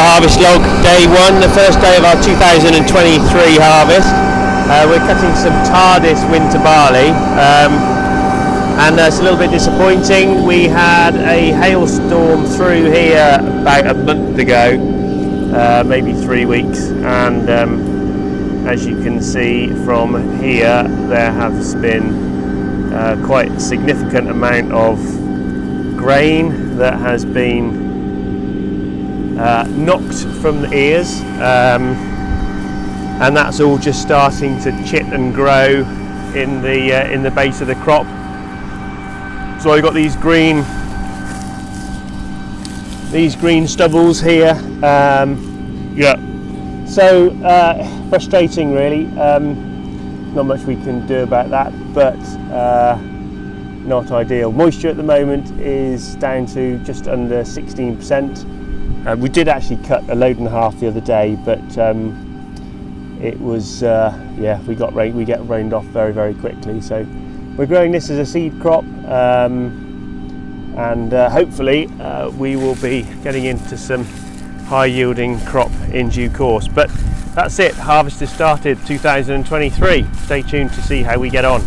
harvest log, day one, the first day of our 2023 harvest. We're cutting some Tardis winter barley, and it's a little bit disappointing. We had a hailstorm through here about a month ago, maybe 3 weeks, and as you can see from here, there has been quite a significant amount of grain that has been knocked from the ears, and that's all just starting to chip and grow in the base of the crop. So I've got these green stubbles here. So frustrating, really. Not much we can do about that, but not ideal. Moisture at the moment is down to just under 16%. We did actually cut a load and a half the other day, but it was we get rained off very, very quickly. So we're growing this as a seed crop, and hopefully we will be getting into some high yielding crop in due course. But that's it, harvest has started 2023. Stay tuned to see how we get on.